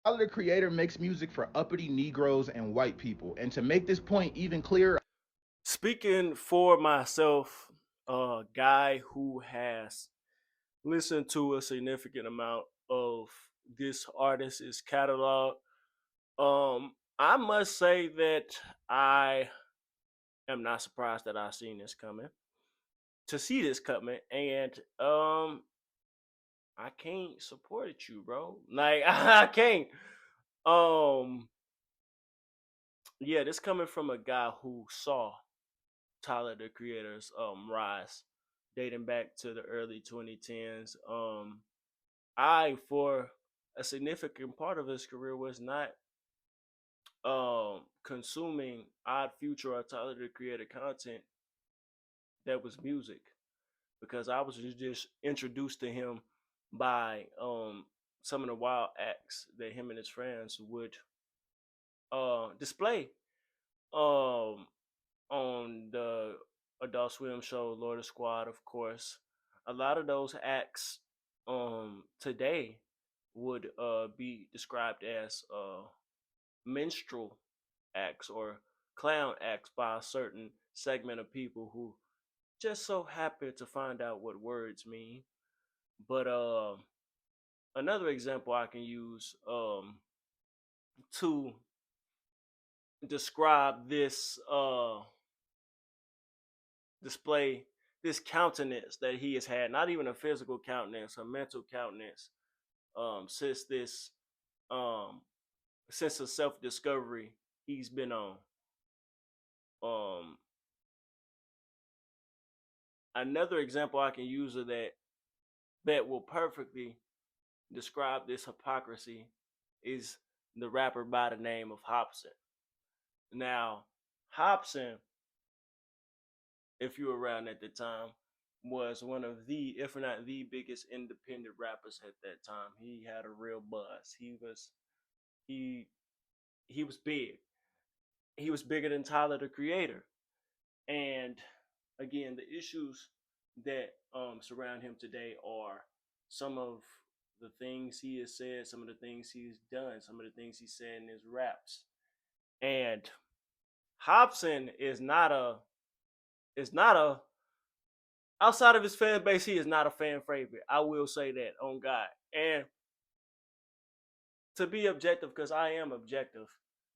Tyler the Creator makes music for uppity Negroes and white people. And to make this point even clearer, Speaking for myself, a guy who has listened to a significant amount of this artist's catalog, I must say that I am not surprised that I seen this coming. To see this coming, and I can't support you, bro. Like I can't. Um, yeah, this coming from a guy who saw Tyler the Creator's rise, dating back to the early 2010s. I for a significant part of his career was not consuming Odd Future or Tyler the Creator content that was music, because I was just introduced to him by some of the wild acts that him and his friends would display um on the Adult Swim show Lord of Squad, of course. A lot of those acts today would be described as minstrel acts or clown acts by a certain segment of people who just so happen to find out what words mean. But another example I can use to describe this display, this countenance that he has had, not even a physical countenance, a mental countenance, since this um since the self discovery he's been on. Um Another example I can use of that will perfectly describe this hypocrisy is the rapper by the name of Hopsin. Now, Hopsin, if you were around at the time, was one of the, if not the biggest independent rappers at that time. He had a real buzz. He he was big. He was bigger than Tyler the Creator. And again, the issues that surround him today are some of the things he has said, some of the things he's done, some of the things he said in his raps. And Hobson is not a outside of his fan base, he is not a fan favorite. I will say that on God. And to be objective, because I am objective,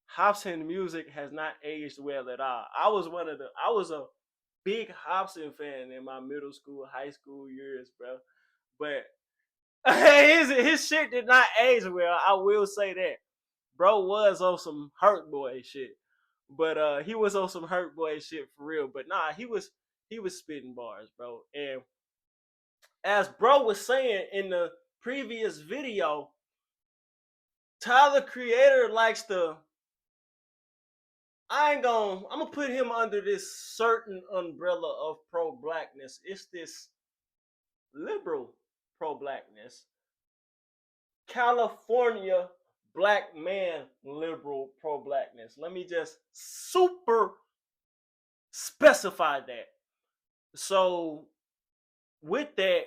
Hobson music has not aged well at all. I was a big Hobson fan in my middle school, high school years, bro. But his shit did not age well. I will say that. Bro was on some hurt boy shit. But he was on some hurt boy shit for real. But nah, he was spitting bars, bro. And as bro was saying in the previous video, Tyler Creator likes to, I'm gonna put him under this certain umbrella of pro blackness. It's this liberal pro blackness, California black man liberal pro blackness. Let me just super specify that. So with that,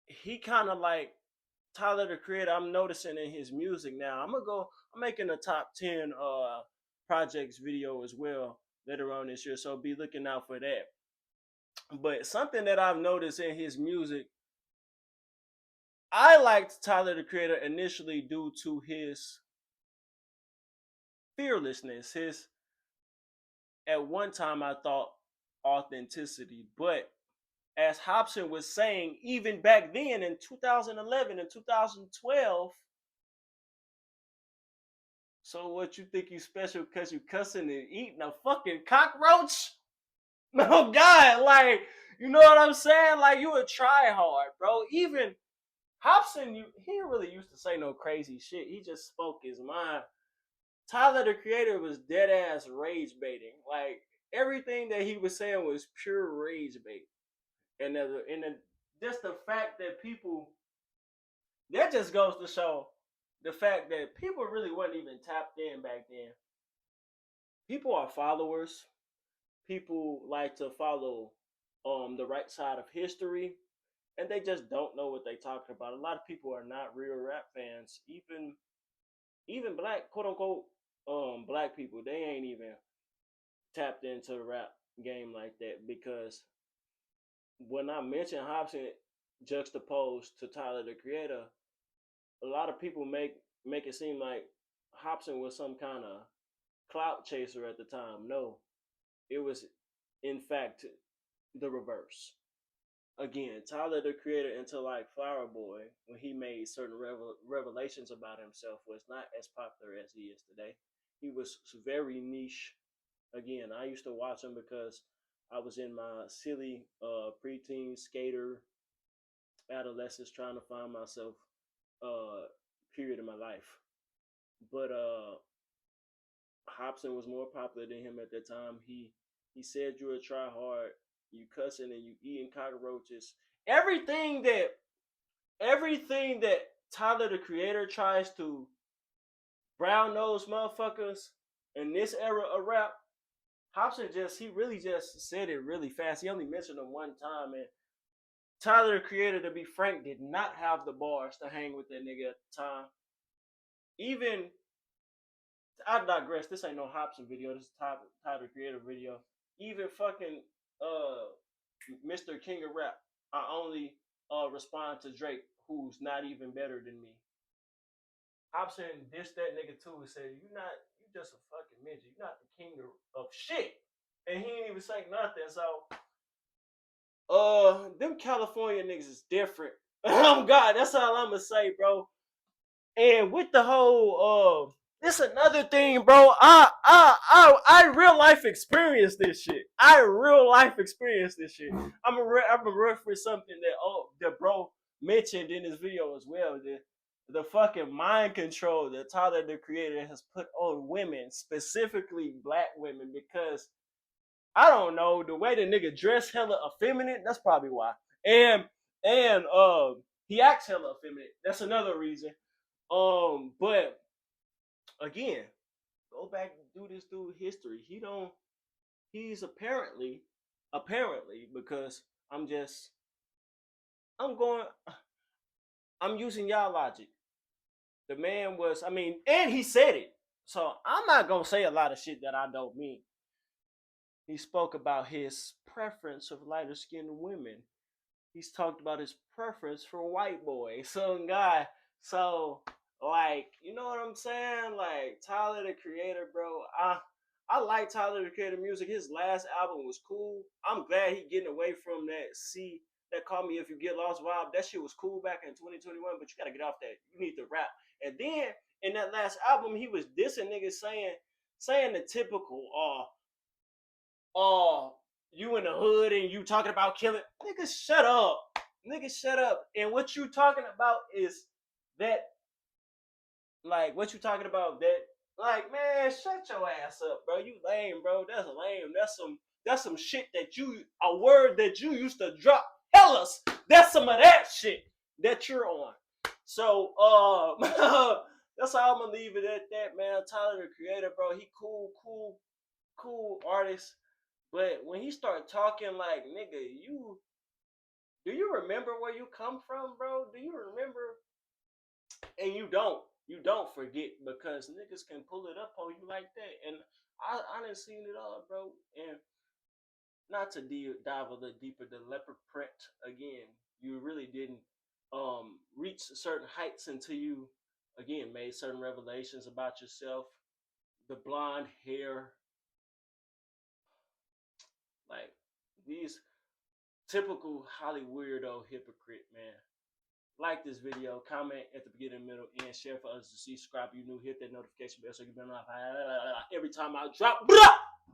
he kind of like Tyler the Creator. I'm noticing in his music now. I'm making a top 10 projects video as well later on this year. So be looking out for that. But something that I've noticed in his music, I liked Tyler the Creator initially due to his fearlessness, his, at one time I thought, authenticity. But as Hobson was saying, even back then in 2011 and 2012, so what, you think you special because you cussing and eating a fucking cockroach? No, God, like, you know what I'm saying? Like, you a try hard, bro. Even Hobson, he didn't really used to say no crazy shit. He just spoke his mind. Tyler the Creator was dead ass rage baiting. Like, everything that he was saying was pure rage bait. And just the fact that people, that just goes to show the fact that people really wasn't even tapped in back then. People are followers. People like to follow the right side of history, and they just don't know what they talking about. A lot of people are not real rap fans. Even even black quote unquote black people, they ain't even tapped into the rap game like that, because when I mention Hopsin juxtaposed to Tyler the Creator, a lot of people make it seem like Hopsin was some kind of clout chaser at the time. No, it was in fact the reverse. Again, Tyler the Creator, into like Flower Boy, when he made certain revelations about himself, was not as popular as he is today. He was very niche. Again, I used to watch him because I was in my silly preteen skater adolescence, trying to find myself period in my life. But Hopsin was more popular than him at that time. He said you a try hard, you cussing and you eating cockroaches. Everything that Tyler the Creator tries to brown nose motherfuckers in this era of rap, Hopsin he really just said it really fast. He only mentioned them one time, and Tyler the Creator, to be frank, did not have the bars to hang with that nigga at the time. Even I digress. This ain't no Hopsin video. This is Tyler the Creator video. Even fucking Mr. King of Rap, I only respond to Drake, who's not even better than me. Hopsin dissed that nigga too and said, you just a fucking midget. You're not the king of shit. And he didn't even say nothing. So them California niggas is different. Oh God, that's all I'ma say, bro. And with the whole this another thing, bro. I real life experienced this shit. I'm a reference something that bro mentioned in this video as well. The fucking mind control that Tyler the Creator has put on women, specifically black women, because I don't know, the way the nigga dress hella effeminate. That's probably why. And he acts hella effeminate. That's another reason. But again, go back and do this through history. He's apparently, because I'm just, I'm going, I'm using y'all logic. The man was, I mean, and he said it. So I'm not gonna say a lot of shit that I don't mean. He spoke about his preference of lighter skinned women. He's talked about his preference for white boys. Some guy. So, like, you know what I'm saying? Like, Tyler the Creator, bro. I like Tyler the Creator music. His last album was cool. I'm glad he getting away from that Call Me If You Get Lost vibe. That shit was cool back in 2021, but you gotta get off that. You need to rap. And then in that last album, he was dissing niggas, saying the typical you in the hood and you talking about killing. Niggas, shut up. Niggas, shut up. And what you talking about is that, like, what you talking about that, like, man, shut your ass up, bro. You lame, bro. That's lame. That's some shit a word that you used to drop. Tell us. That's some of that shit that you're on. So, that's how I'm gonna leave it at that, man. Tyler the Creator, bro. He cool artist. But when he started talking like, nigga, do you remember where you come from, bro? Do you remember? And you don't forget, because niggas can pull it up on you like that. And I done seen it all, bro. And not to dive a little deeper, the leopard print again. You really didn't reach certain heights until you again made certain revelations about yourself. The blonde hair, like these typical Hollywood weirdo hypocrite, man. Like this video, comment at the beginning, middle, and share for others to see. Subscribe if you new, hit that notification bell so you know every time I drop.